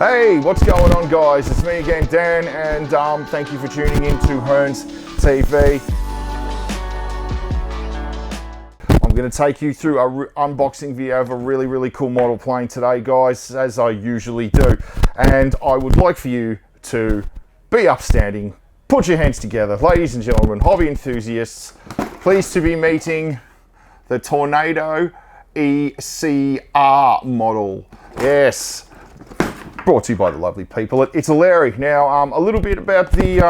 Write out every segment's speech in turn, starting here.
Hey, what's going on, guys? It's me again, Dan, and thank you for tuning in to Hearns TV. I'm going to take you through a unboxing video of a really cool model plane today, guys, as I usually do. And I would like for you to be upstanding, put your hands together. Ladies and gentlemen, hobby enthusiasts, pleased to be meeting the Tornado ECR model. Yes. Brought to you by the lovely people at ITALERI. Now, a little bit about the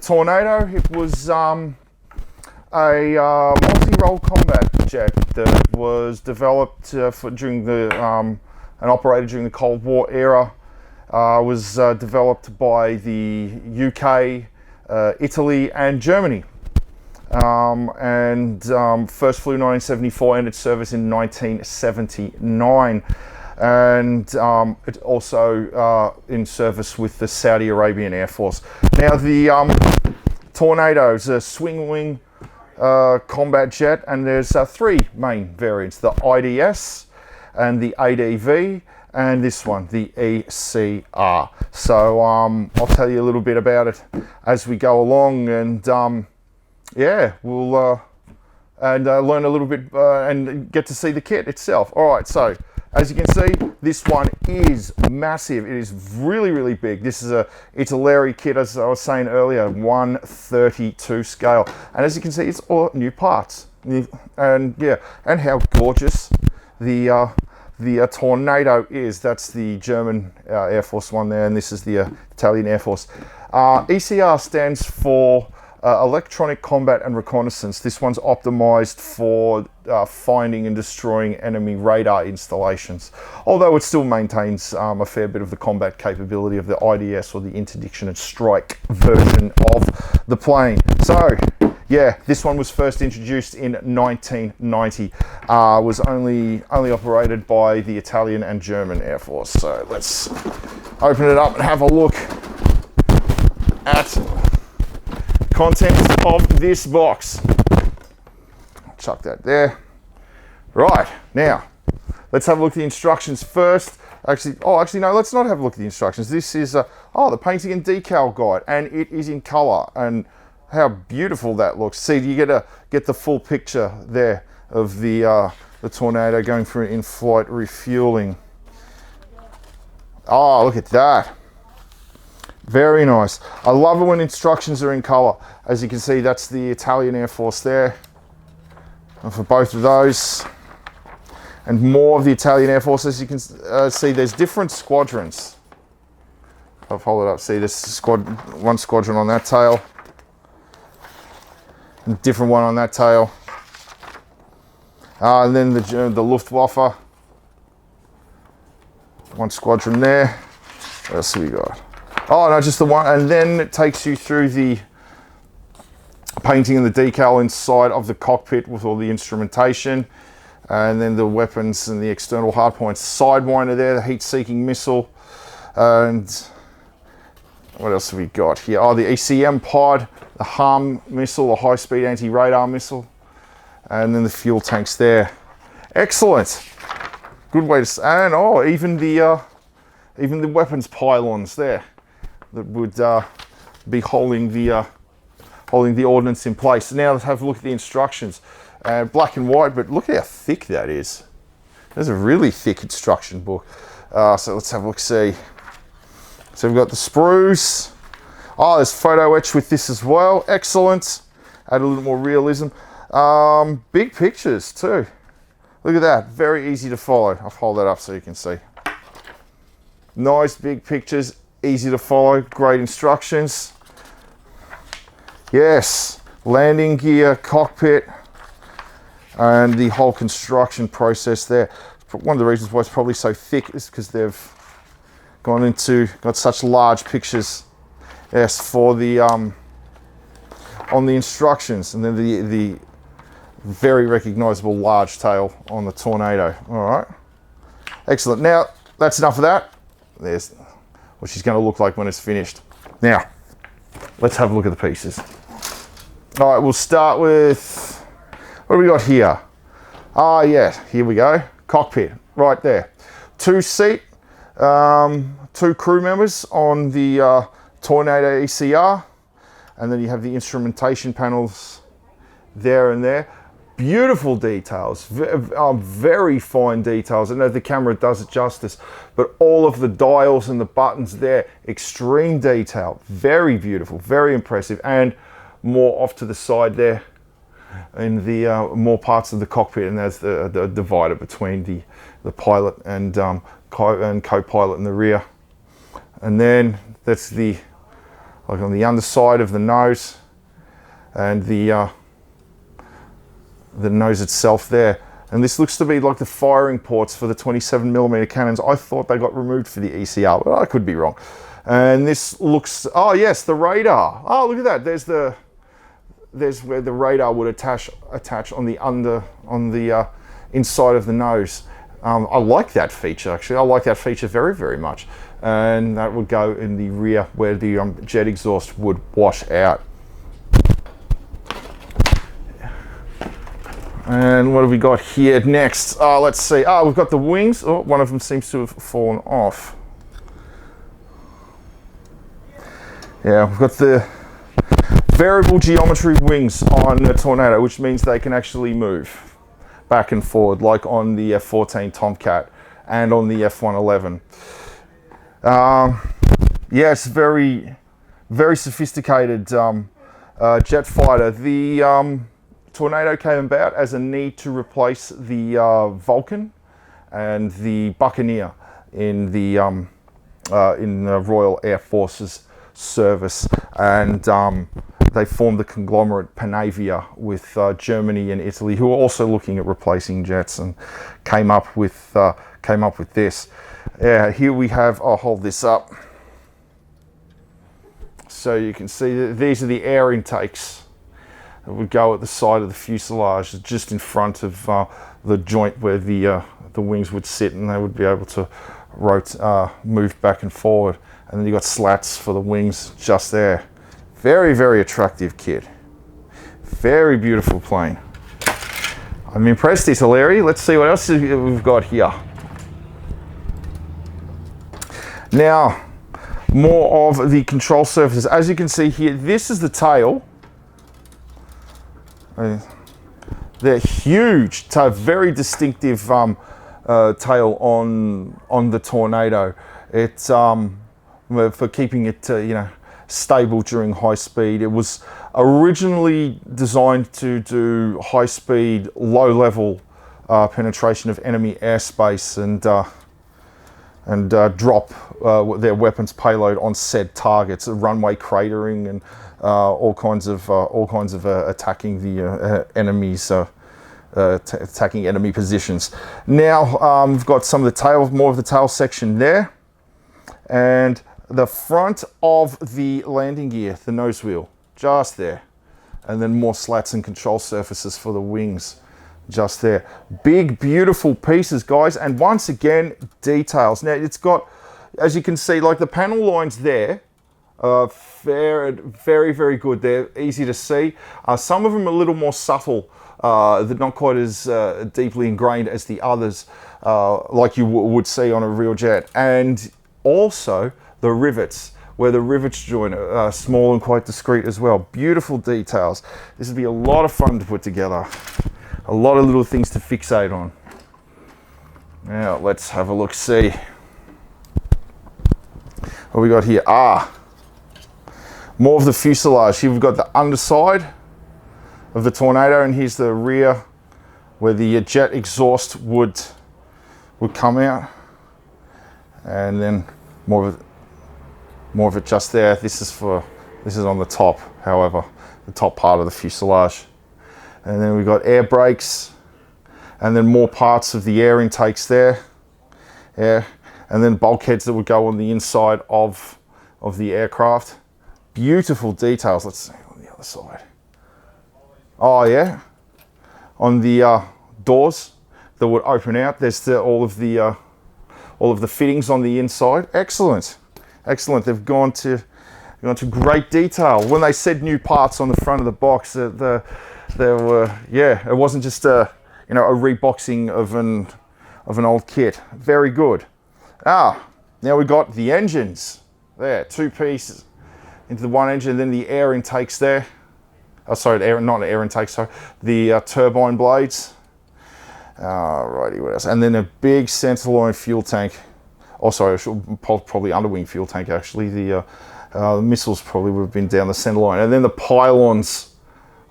Tornado. It was a multi-role combat jet that was developed during the and operated during the Cold War era. Was developed by the UK, Italy, and Germany. First flew 1974, ended service in 1979. And it's also in service with the Saudi Arabian Air Force. Now, the Tornado is a swing wing combat jet, and there's three main variants: the IDS, and the ADV, and this one, the ECR. So I'll tell you a little bit about it as we go along, and yeah, we'll learn a little bit and get to see the kit itself. All right, so. As you can see, this one is massive. It is really big. This is a ITALERI kit, as I was saying earlier, 1/32 scale. And as you can see, it's all new parts. And yeah, and how gorgeous the Tornado is. That's the German Air Force one there, and this is the Italian Air Force. ECR stands for Electronic Combat and Reconnaissance. This one's optimized for finding and destroying enemy radar installations, although it still maintains a fair bit of the combat capability of the IDS, or the interdiction and strike version of the plane. So yeah, this one was first introduced in 1990. Was only operated by the Italian and German Air Force. So let's open it up and have a look at contents of this box. Chuck that there. Right, now let's have a look at the instructions first. Actually no, let's not have a look at the instructions. This is the painting and decal guide, and it is in color, and how beautiful that looks. See, you get the full picture there of the Tornado going through in-flight refueling. Oh, look at that. Very nice. I love it when instructions are in color. As you can see, that's the Italian Air Force there. And for both of those, and more of the Italian Air Force, as you can see, there's different squadrons. I'll hold it up. See, there's one squadron on that tail, and a different one on that tail. And then the Luftwaffe, one squadron there. What else have we got? Oh no, just the one, and then it takes you through the painting and the decal inside of the cockpit with all the instrumentation, and then the weapons and the external hardpoints. Sidewinder there, the heat-seeking missile, and what else have we got here? Oh, the ECM pod, the HARM missile, the high-speed anti-radar missile, and then the fuel tanks there. Excellent. Good way to, and even the weapons pylons there that would be holding the ordnance in place. So now let's have a look at the instructions. Black and white, but look how thick that is. There's a really thick instruction book. So let's have a look, see. So we've got the sprues. Oh, there's photo etch with this as well. Excellent. Add a little more realism. Big pictures too. Look at that. Very easy to follow. I'll hold that up so you can see. Nice big pictures. Easy to follow. Great instructions. Yes. Landing gear, cockpit, and the whole construction process there. One of the reasons why it's probably so thick is because they've got such large pictures. Yes, for the on the instructions, and then the very recognizable large tail on the Tornado. All right, excellent. Now that's enough of that. There's what she's going to look like when it's finished. Now let's have a look at the pieces. All right, we'll start with, what do we got here? Ah, yeah, here we go. Cockpit, right there. 2-seat Two crew members on the Tornado ECR, and then you have the instrumentation panels there and there. Beautiful details, very fine details. I know the camera does it justice, but all of the dials and the buttons there, extreme detail, very beautiful, very impressive. And more off to the side there in the more parts of the cockpit, and there's the divider between the pilot and co-pilot in the rear. And then that's like on the underside of the nose, and the nose itself there. And this looks to be like the firing ports for the 27mm cannons. I thought they got removed for the ECR, but I could be wrong. And this looks, oh yes, the radar. Oh, look at that. There's where the radar would attach on the inside of the nose. I like that feature, actually. I like that feature very, very much. And that would go in the rear where the jet exhaust would wash out. And what have we got here next? Let's see. We've got the wings. Oh, one of them seems to have fallen off. Yeah, we've got the variable geometry wings on the Tornado, which means they can actually move back and forward, like on the F-14 Tomcat and on the F-111. Yes, very, very sophisticated jet fighter. The Tornado came about as a need to replace the Vulcan and the Buccaneer in the Royal Air Force's service, and they formed the conglomerate Panavia with Germany and Italy, who were also looking at replacing jets, and came up with this. Yeah, here we have. I'll hold this up so you can see that these are the air intakes. It would go at the side of the fuselage, just in front of the joint where the wings would sit, and they would be able to move back and forward. And then you got slats for the wings just there. Very, very attractive kit. Very beautiful plane. I'm impressed, ITALERI. Let's see what else we've got here. Now, more of the control surfaces. As you can see here, this is the tail. They're huge, very distinctive tail on the Tornado. It's for keeping it stable during high speed. It was originally designed to do high speed, low level penetration of enemy airspace and drop their weapons payload on said targets, runway cratering and all kinds of attacking the enemies, attacking enemy positions. Now we've got some of the tail, more of the tail section there, and the front of the landing gear, the nose wheel, just there, and then more slats and control surfaces for the wings, just there. Big, beautiful pieces, guys, and once again, details. Now it's got, as you can see, like the panel lines there. Very, very good. They're easy to see. Some of them are a little more subtle. They're not quite as deeply ingrained as the others, like you would see on a real jet. And also the rivets, where the rivets join are small and quite discreet as well. Beautiful details. This would be a lot of fun to put together. A lot of little things to fixate on. Now let's have a look, see what we got here. More of the fuselage. Here we've got the underside of the Tornado, and here's the rear where the jet exhaust would come out, and then more of it just there. This is on the top, however, the top part of the fuselage. And then we've got air brakes, and then more parts of the air intakes there. Yeah, and then bulkheads that would go on the inside of the aircraft. Beautiful details. Let's see on the other side. Oh yeah, on the doors that would open out. There's all of the fittings on the inside. Excellent, excellent. They've gone to great detail. When they said new parts on the front of the box, there were, yeah, it wasn't just a reboxing of an old kit. Very good. Now we've got the engines there, two pieces into the one engine, and then the air intakes there. Oh, sorry, not air intake, sorry, the turbine blades. Righty, what else? And then a big centerline fuel tank. Oh, sorry, probably underwing fuel tank actually. The missiles probably would have been down the center line, and then the pylons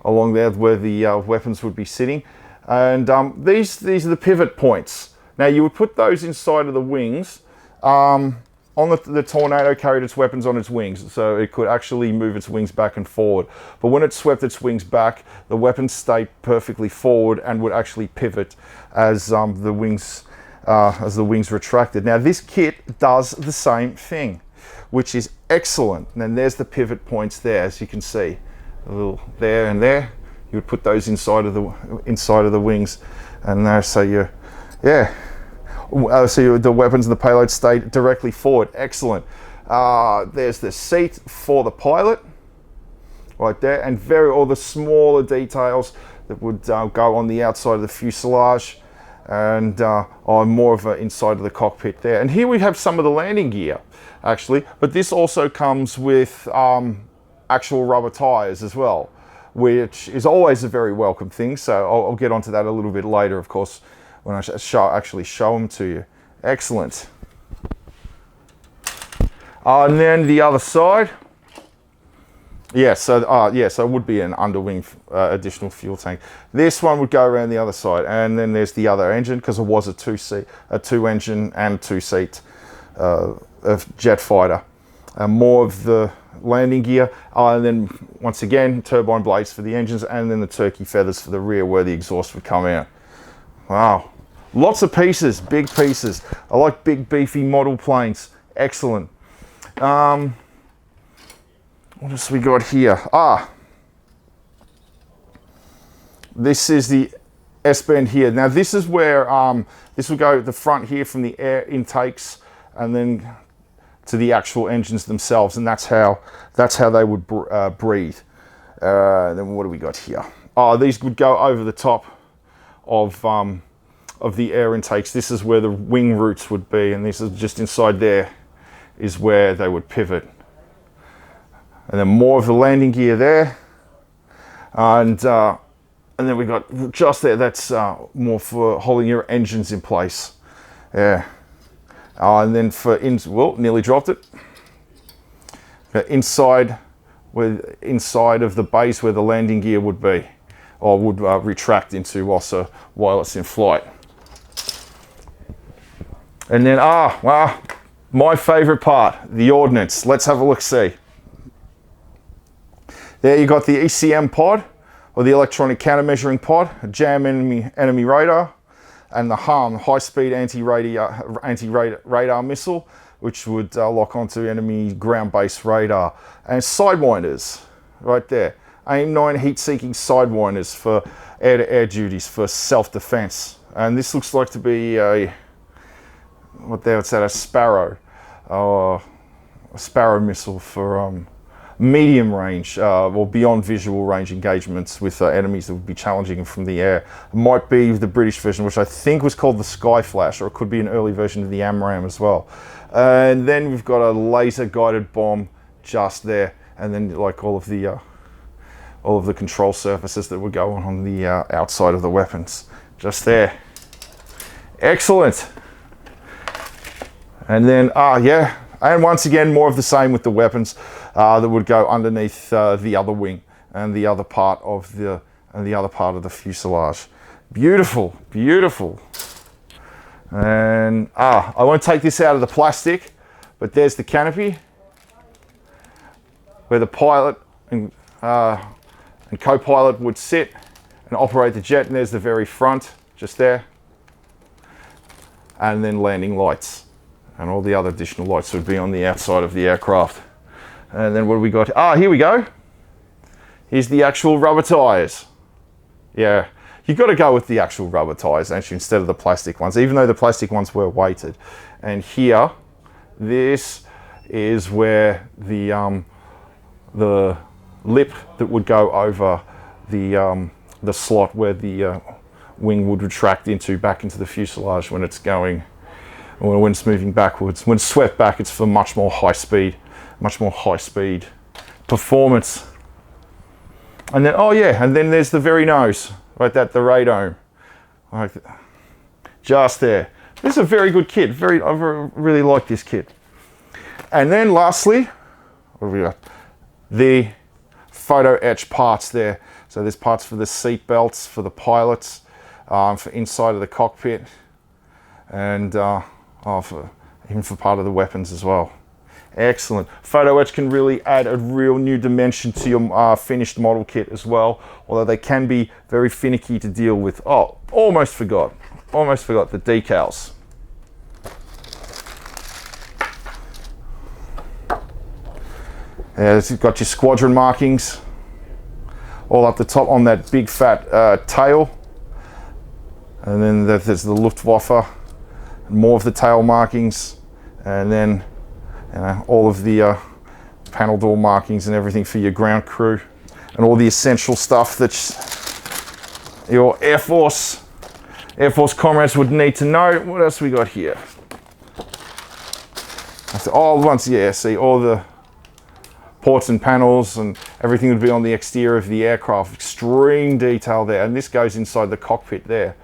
along there where the weapons would be sitting. And these are the pivot points. Now you would put those inside of the wings. On the Tornado carried its weapons on its wings, so it could actually move its wings back and forward. But when it swept its wings back, the weapons stayed perfectly forward and would actually pivot as the wings retracted. Now this kit does the same thing, which is excellent. And then there's the pivot points there, as you can see, a little there and there. You would put those inside of the wings, and there, so the weapons and the payload stay directly forward. Excellent. There's the seat for the pilot, right there, and all the smaller details that would go on the outside of the fuselage, and on more of an inside of the cockpit there. And here we have some of the landing gear, actually, but this also comes with actual rubber tires as well, which is always a very welcome thing. So I'll get onto that a little bit later, of course, when I actually show them to you. Excellent. And then the other side. So it would be an underwing additional fuel tank. This one would go around the other side, and then there's the other engine, because it was a two engine and two seat jet fighter. More of the landing gear, and then once again turbine blades for the engines, and then the turkey feathers for the rear where the exhaust would come out. Wow, lots of pieces, big pieces. I like big beefy model planes. Excellent. What else we got here? This is the S-bend here. Now this is where this will go at the front here from the air intakes, and then to the actual engines themselves, and that's how they would breathe. Then what do we got here? These would go over the top of the air intakes. This is where the wing roots would be, and this is just inside there is where they would pivot. And then more of the landing gear there, and then we got just there. That's more for holding your engines in place. Yeah. And then nearly dropped it. Inside of the base where the landing gear would be, or would retract into also while it's in flight. And then my favorite part, the ordnance. Let's have a look see. There you got the ECM pod, or the electronic countermeasuring pod, a jam enemy radar, and the Hearns high-speed anti-radar missile, which would lock onto enemy ground-based radar, and sidewinders right there. AIM-9 heat-seeking sidewinders for air-to-air duties for self-defense. And this looks like to be a Sparrow, a Sparrow missile for medium range or beyond visual range engagements with enemies that would be challenging from the air. It might be the British version, which I think was called the Sky Flash, or it could be an early version of the AMRAAM as well. And then we've got a laser guided bomb just there, and then like all of the control surfaces that would go on the outside of the weapons, just there. Excellent. And then and once again more of the same with the weapons that would go underneath the other wing and the other part of the fuselage. Beautiful, beautiful. And I won't take this out of the plastic, but there's the canopy where the pilot and co-pilot would sit and operate the jet, and there's the very front just there, and then landing lights. And all the other additional lights would be on the outside of the aircraft. And then what do we got? Here we go. Here's the actual rubber tires. Yeah, you've got to go with the actual rubber tires actually instead of the plastic ones, even though the plastic ones were weighted. And here, this is where the lip that would go over the slot where the wing would retract back into the fuselage when it's going or when it's moving backwards. When it's swept back, it's for much more high speed performance. And then, oh yeah, and then there's the very nose, right, that the radome, like just there. This is a very good kit. I really like this kit. And then lastly, what have we got? The photo etch parts there. So there's parts for the seat belts, for the pilots, for inside of the cockpit, and even for part of the weapons as well. Excellent. Photo etch can really add a real new dimension to your finished model kit as well, although they can be very finicky to deal with. Oh, almost forgot the decals. Yeah, it's got your squadron markings all up the top on that big fat tail, and then there's the Luftwaffe, more of the tail markings, and then all of the panel door markings and everything for your ground crew, and all the essential stuff that your Air Force comrades would need to know. What else we got here? See all the ports and panels and everything would be on the exterior of the aircraft. Extreme detail there, and this goes inside the cockpit there.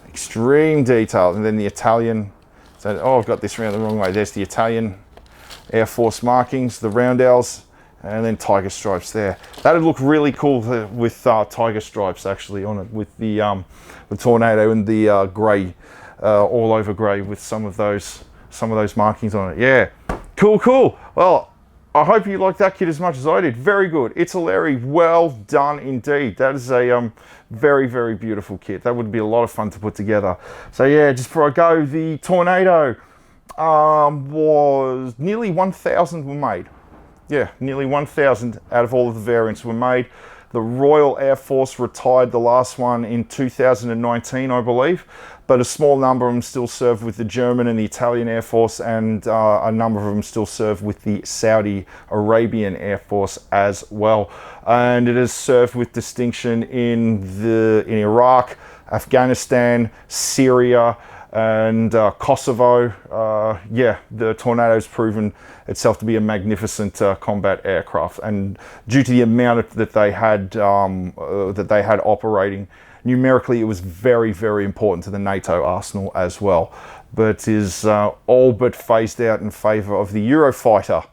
Extreme detail. And then the Italian, so I've got this around the wrong way. There's the Italian Air Force markings, the roundels, and then tiger stripes there. That'd look really cool with tiger stripes actually on it, with the Tornado and the grey, all over grey with some of those markings on it. Yeah, cool. Well, I hope you liked that kit as much as I did. Very good. ITALERI, well done indeed. That is a very, very beautiful kit. That would be a lot of fun to put together. So yeah, just before I go, the Tornado was nearly 1,000 were made. Yeah, nearly 1,000 out of all of the variants were made. The Royal Air Force retired the last one in 2019, I believe, but a small number of them still serve with the German and the Italian Air Force, and a number of them still serve with the Saudi Arabian Air Force as well. And it has served with distinction in Iraq, Afghanistan, Syria, and Kosovo. Yeah, the Tornado's proven itself to be a magnificent combat aircraft, and due to the amount that they had operating, numerically it was very, very important to the NATO arsenal as well, but is all but phased out in favour of the Eurofighter.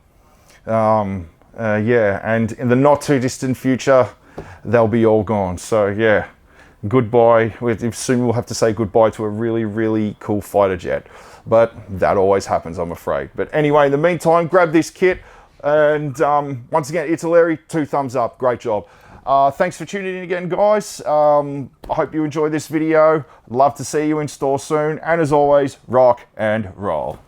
Yeah, and in the not too distant future they'll be all gone. So yeah, goodbye. Soon we'll have to say goodbye to a really, really cool fighter jet, but that always happens, I'm afraid. But anyway, in the meantime, grab this kit, and once again, ITALERI, 2 thumbs up, great job. Thanks for tuning in again, guys. I hope you enjoyed this video. Love to see you in store soon, and as always, rock and roll.